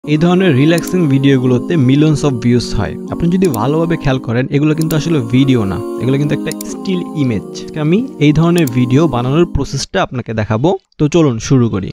এই ধরনের রিল্যাক্সিং ভিডিওগুলোতে মিলিয়নস অফ ভিউজ হয়। আপনি যদি ভালোভাবে খেয়াল করেন এগুলো কিন্তু আসলে ভিডিও না, এগুলো কিন্তু একটা স্টিল ইমেজ। আমি এই ধরনের ভিডিও বানানোর প্রসেসটা আপনাকে দেখাবো। তো চলুন শুরু করি।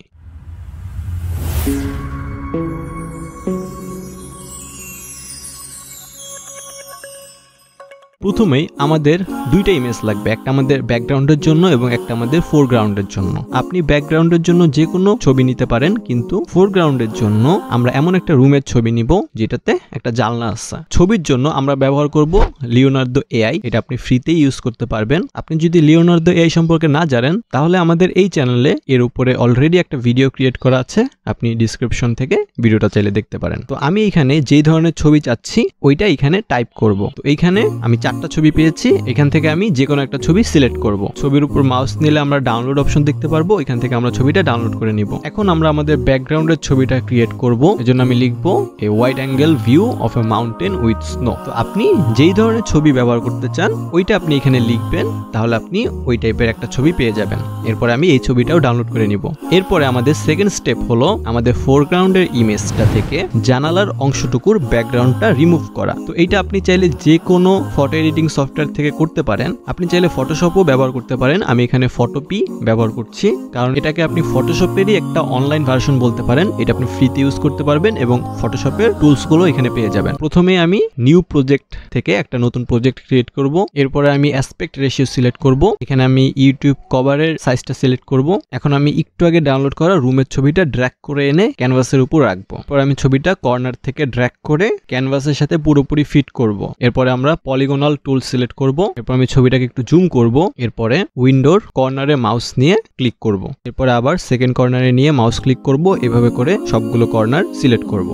প্রথমেই আমাদের দুইটা ইমেজ লাগবে, একটা আমাদের ব্যাকগ্রাউন্ডের জন্য এবং একটা আমাদের ফোরগ্রাউন্ডের জন্য। আপনি ব্যাকগ্রাউন্ডের জন্য যে কোনো ছবি নিতে পারেন, কিন্তু ফোরগ্রাউন্ডের জন্য আমরা এমন একটা রুমের ছবি নিব যেটাতে একটা জানলা আছে। ছবির জন্য আমরা ব্যবহার করব লিওনার্দো এআই। এটা আপনি ফ্রিতে ইউজ করতে পারবেন। আপনি যদি লিওনার্দো এআই সম্পর্কে না জানেন তাহলে আমাদের এই চ্যানেলে এর উপরে অলরেডি একটা ভিডিও ক্রিয়েট করা আছে, আপনি ডিসক্রিপশন থেকে ভিডিওটা চাইলে দেখতে পারেন। তো আমি এখানে যেই ধরনের ছবি চাচ্ছি ওইটা এখানে টাইপ করব। তো এইখানে আমি 4টা ছবি পেয়েছি, এখান থেকে আমি যে কোনো একটা ছবি সিলেক্ট করব। ছবির উপর মাউস নিলে আমরা ডাউনলোড অপশন দেখতে পারবো, এখান থেকে আমরা ছবিটা ডাউনলোড করে নিব। এখন আমরা আমাদের ব্যাকগ্রাউন্ডের ছবিটা ক্রিয়েট করব। এজন্য আমি লিখব a wide angle view of a mountain with snow. তো আপনি যেই ধরনের ছবি ব্যবহার করতে চান ওইটা আপনি এখানে লিখবেন, তাহলে আপনি ওই টাইপের একটা ছবি পেয়ে যাবেন। এরপরে আমি এই ছবিটাও ডাউনলোড করে নিব। এরপরে আমাদের সেকেন্ড স্টেপ হলো আমাদের ফোরগ্রাউন্ডের ইমেজটা থেকে জানালার অংশটুকুর ব্যাকগ্রাউন্ডটা রিমুভ করা। তো এইটা আপনি চাইলে যে কোনো ফটো এডিটিং সফটওয়্যার থেকে করতে পারেন। আপনি চাইলে ফটোশপও ব্যবহার করতে পারেন। আমি এখানে ফটোপি ব্যবহার করছি, কারণ এটাকে আপনি ফটোশপেরই একটা অনলাইন ভার্সন বলতে পারেন। এটা আপনি ফ্রিতে ইউজ করতে পারবেন এবং ফটোশপের টুলসগুলো এখানে পেয়ে যাবেন। প্রথমে আমি নিউ প্রজেক্ট থেকে একটা নতুন প্রজেক্ট ক্রিয়েট করব। এরপরে আমি অ্যাসপেক্ট রেশিও সিলেক্ট করব। এখানে আমি ইউটিউব কভারের সাইজটা সিলেক্ট করব। এখন আমি একটু আগে ডাউনলোড করা রুমের ছবিটা ড্র্যাগ করে এনে ক্যানভাসের উপর রাখবো। এরপর আমি ছবিটা কর্নার থেকে ড্র্যাগ করে ক্যানভাসের সাথে পুরোপুরি ফিট করব। এরপরে আমরা পলিগনাল টুল সিলেক্ট করব। এরপর আমি ছবিটাকে একটু জুম করব। এরপরে উইন্ডোর কর্নারে মাউস নিয়ে ক্লিক করব। এরপরে আবার সেকেন্ড কর্নারে নিয়ে মাউস ক্লিক করব। এভাবে করে সবগুলো কর্নার সিলেক্ট করব।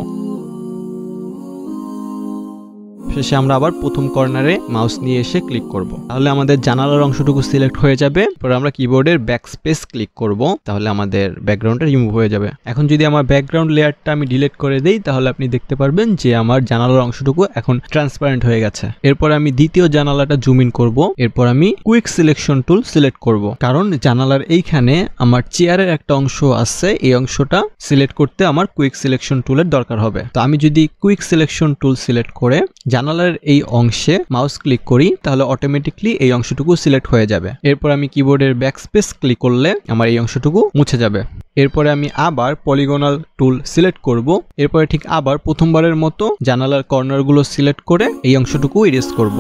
শেষে আমরা আবার প্রথম কর্নারে মাউস নিয়ে এসে ক্লিক করব। তাহলে আমাদের জানালার অংশটুকু সিলেক্ট হয়ে যাবে। এরপর আমরা কিবোর্ডের ব্যাকস্পেস ক্লিক করব, তাহলে আমাদের ব্যাকগ্রাউন্ডটা রিমুভ হয়ে যাবে। এখন যদি আমার ব্যাকগ্রাউন্ড লেয়ারটা আমি ডিলিট করে দেই তাহলে আপনি দেখতে পারবেন যে আমার জানালার অংশটুকু এখন ট্রান্সপারেন্ট হয়ে গেছে। এরপর আমি দ্বিতীয় জানালাটা জুম ইন করব। এরপর আমি কুইক সিলেকশন টুল সিলেক্ট করব, কারণ জানালার এইখানে আমার চেয়ারের একটা অংশ আছে, এই অংশটা সিলেক্ট করতে আমার কুইক সিলেকশন টুলের দরকার হবে। তো আমি যদি কুইক সিলেকশন টুল সিলেক্ট করে জানালার এই অংশে মাউস ক্লিক করি তাহলে অটোমেটিকলি এই অংশটুকু সিলেক্ট হয়ে যাবে। এরপর আমি কিবোর্ডের ব্যাকস্পেস ক্লিক করলে আমার এই অংশটুকু মুছে যাবে। এরপরে আমি আবার পলিগনাল টুল সিলেক্ট করব। এরপরে ঠিক আবার প্রথমবারের মতো জানালার কর্নারগুলো সিলেক্ট করে এই অংশটুকু ইরেজ করব।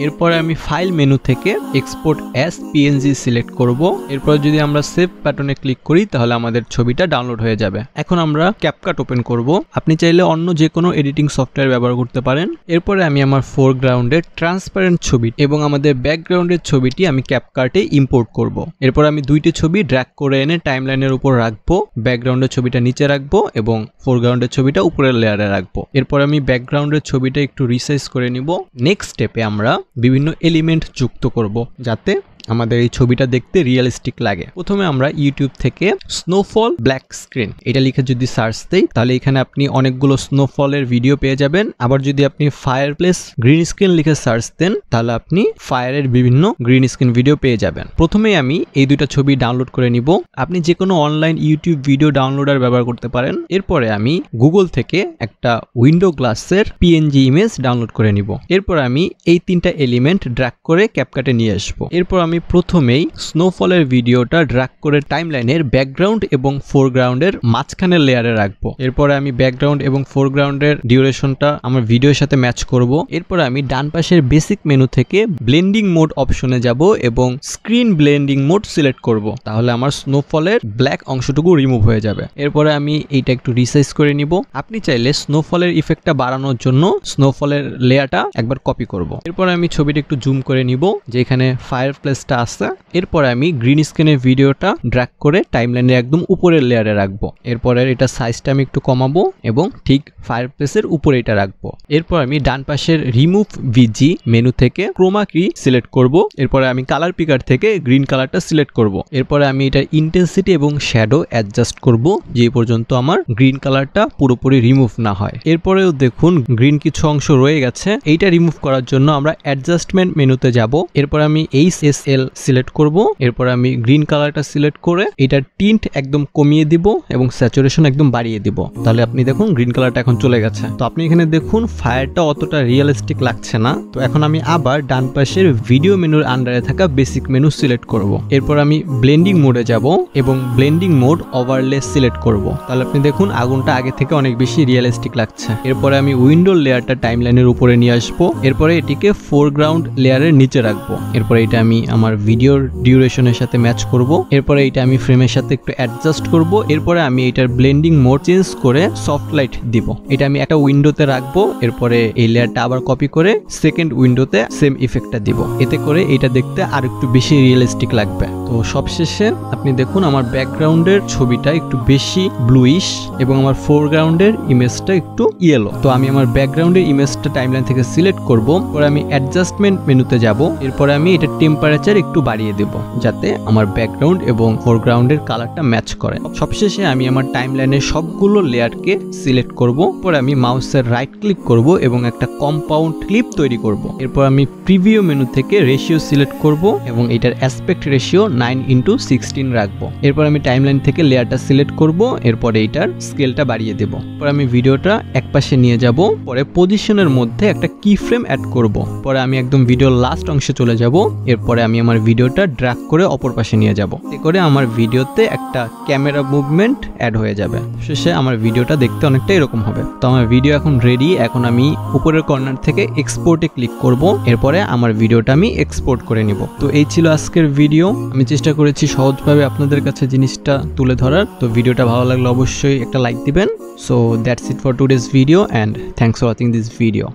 এরপরে আমি ফাইল মেনু থেকে এক্সপোর্ট অ্যাজ পিএনজি সিলেক্ট করব। এরপর যদি আমরা সেভ বাটনে ক্লিক করি তাহলে আমাদের ছবিটা ডাউনলোড হয়ে যাবে। এখন আমরা ক্যাপকাট ওপেন করব। আপনি চাইলে অন্য যে কোনো এডিটিং সফটওয়্যার ব্যবহার করতে পারেন। এরপরে আমি আমার ফোরগ্রাউন্ডের ট্রান্সপারেন্ট ছবি এবং আমাদের ব্যাকগ্রাউন্ডের ছবিটি আমি ক্যাপকাটে ইম্পোর্ট করব। এরপর আমি দুইটি ছবি ড্র্যাগ করে এনে টাইমলাইনের উপর রাখবো। ব্যাকগ্রাউন্ডের ছবিটা নিচে রাখবো এবং ফোরগ্রাউন্ডের ছবিটা উপরের লেয়ারে রাখবো। এরপর আমি ব্যাকগ্রাউন্ডের ছবিটা একটু রিসাইজ করে নিব। নেক্সট স্টেপে আমরা বিভিন্ন এলিমেন্ট যুক্ত করব যাতে আমাদের এই ছবিটা দেখতে রিয়েলিস্টিক লাগে। প্রথমে আমরা ইউটিউব থেকে স্নোফল ব্ল্যাক স্ক্রিন এটা লিখে যদি সার্চ দেই তাহলে এখানে আপনি অনেকগুলো স্নোফলের ভিডিও পেয়ে যাবেন। আবার যদি আপনি ফায়ারপ্লেস গ্রিন স্ক্রিন লিখে সার্চ দেন তাহলে আপনি ফায়ারের বিভিন্ন গ্রিন স্ক্রিন ভিডিও পেয়ে যাবেন। প্রথমেই আমি এই দুইটা ছবি ডাউনলোড করে নিব। আপনি যে কোনো অনলাইন ইউটিউব ভিডিও ডাউনলোডার ব্যবহার করতে পারেন। এরপরে আমি গুগল থেকে একটা উইন্ডো গ্লাসের পিএনজি ইমেজ ডাউনলোড করে নিব। এরপর আমি এই তিনটা এলিমেন্ট ড্র্যাগ করে ক্যাপকাটে নিয়ে আসবো। এরপর আমি প্রথমেই স্নোফলের ভিডিওটা ড্র্যাগ করে টাইমলাইনের ব্যাকগ্রাউন্ড এবং ফোরগ্রাউন্ডের মাঝখানের লেয়ারে রাখবো। এরপরে আমি ব্যাকগ্রাউন্ড এবং ফোরগ্রাউন্ডের ডিউরেশনটা আমার ভিডিওর সাথে ম্যাচ করব। এরপরে আমি ডান পাশের বেসিক মেনু থেকে ব্লেন্ডিং মোড অপশনে যাব এবং স্ক্রিন ব্লেন্ডিং মোড সিলেক্ট করব, তাহলে আমার স্নোফলের ব্ল্যাক অংশটুকু রিমুভ হয়ে যাবে। এরপরে আমি এইটা একটু রিসাইজ করে নিব। আপনি চাইলে স্নোফলের ইফেক্টটা বাড়ানোর জন্য স্নোফলের লেয়ারটা একবার কপি করব। এরপরে আমি ছবিটা একটু জুম করে নিব যে এখানে ফায়ারপ্লেসটা আছে। এরপরে আমি গ্রিন স্ক্রিনের ভিডিওটা ড্র্যাগ করে টাইমলাইনের একদম উপরের লেয়ারে রাখবো। এরপরে এটা সাইজটা আমি একটু কমাবো এবং ঠিক ফায়ারপ্লেসের উপরে এটা রাখবো। এরপর আমি ডান পাশের রিমুভ ভিজি মেনু থেকে ক্রোমা কি সিলেক্ট করব। এরপরে আমি কালার পিকার থেকে গ্রিন কালারটা সিলেক্ট করব। এরপরে আমি এটা ইন্টেন্সিটি এবং শ্যাডো অ্যাডজাস্ট করব যে পর্যন্ত আমার গ্রিন কালারটা পুরোপুরি রিমুভ না হয়। এরপরেও দেখুন গ্রিন কিছু অংশ রয়ে গেছে, এইটা রিমুভ করার জন্য আমরা অ্যাডজাস্টমেন্ট মেনুতে যাব। এরপর আমি HSL SL সিলেক্ট করব। এরপর আমি গ্রিন কালারটা সিলেক্ট করে এটার টিন্ট একদম কমিয়ে দিব এবং স্যাচুরেশন একদম বাড়িয়ে দিব। তাহলে আপনি দেখুন গ্রিন কালারটা এখন চলে গেছে। তো আপনি এখানে দেখুন ফায়ারটা অতটা রিয়েলিস্টিক লাগছে না। তো এখন আমি আবার ডান পাশের ভিডিও মেনুর আন্ডারে থাকা বেসিক মেনু সিলেক্ট করব। এরপর আমি ব্লেন্ডিং মোডে যাব এবং ব্লেন্ডিং মোড ওভারলে সিলেক্ট করব। তাহলে আপনি দেখুন আগুনটা আগে থেকে অনেক বেশি রিয়েলিস্টিক লাগছে। এরপরে আমি উইন্ডো লেয়ারটা টাইমলাইনের উপরে নিয়ে আসবো। এরপরে এটিকে ফোরগ্রাউন্ড লেয়ারের নিচে রাখবো। এরপরে এটা আমি আমার ভিডিওর ডিউরেশনের সাথে ম্যাচ করব। এরপরে এটা আমি ফ্রেমের সাথে একটু অ্যাডজাস্ট করব। এরপরে আমি এটার ব্লেন্ডিং মোড চেঞ্জ করে সফট লাইট দিব। এটা আমি একটা উইন্ডোতে রাখবো। এরপরে এই লেয়ারটা আবার কপি করে সেকেন্ড উইন্ডোতে সেম ইফেক্টটা দিব। এতে করে এটা দেখতে আর একটু বেশি রিয়েলিস্টিক লাগবে। তো সবশেষে আপনি দেখুন আমার ব্যাকগ্রাউন্ডের ছবিটা একটু বেশি ব্লুইশ এবং আমার ফোরগ্রাউন্ডের ইমেজটা একটু ইয়েলো। তো আমি আমার ব্যাকগ্রাউন্ডের ইমেজটা টাইমলাইন থেকে সিলেক্ট করব। পরে আমি অ্যাডজাস্টমেন্ট মেনুতে যাব। এরপরে আমি এটা টেম্পারেচার একটু বাড়িয়ে দেব যাতে আমার ব্যাকগ্রাউন্ড এবং ফোরগ্রাউন্ডের কালারটা ম্যাচ করে। সবশেষে আমি আমার টাইমলাইনের সবগুলো লেয়ারকে সিলেক্ট করব। পরে আমি মাউসের রাইট ক্লিক করব এবং একটা কম্পাউন্ড ক্লিপ তৈরি করব। এরপর আমি প্রিভিউ মেনু থেকে রেশিও সিলেক্ট করব এবং এটার অ্যাসপেক্ট রেশিও 9:16 রাখবো। এরপর আমি টাইমলাইন থেকে লেয়ারটা সিলেক্ট করব। এরপরে এটার স্কেলটা বাড়িয়ে দেব। পরে আমি ভিডিওটা একপাশে নিয়ে যাব। পরে পজিশনের মধ্যে একটা কি ফ্রেম অ্যাড করব। পরে আমি একদম ভিডিওর লাস্ট অংশে চলে যাব। এরপরে আমি আমার ভিডিওটা ড্র্যাগ করে অপর পাশে নিয়ে যাব। এতে করে আমার ভিডিওতে একটা ক্যামেরা মুভমেন্ট অ্যাড হয়ে যাবে। শেষে আমার ভিডিওটা দেখতে অনেকটা এরকম হবে। তো আমার ভিডিও এখন রেডি। এখন আমি উপরের কর্নার থেকে এক্সপোর্টে ক্লিক করব। এরপরে আমার ভিডিওটা আমি এক্সপোর্ট করে নিব। তো এই ছিল আজকের ভিডিও। আমি চেষ্টা করেছি সহজভাবে আপনাদের কাছে জিনিসটা তুলে ধরার। তো ভিডিওটা ভালো লাগলে অবশ্যই একটা লাইক দিবেন। So that's it for today's video and thanks for watching this video.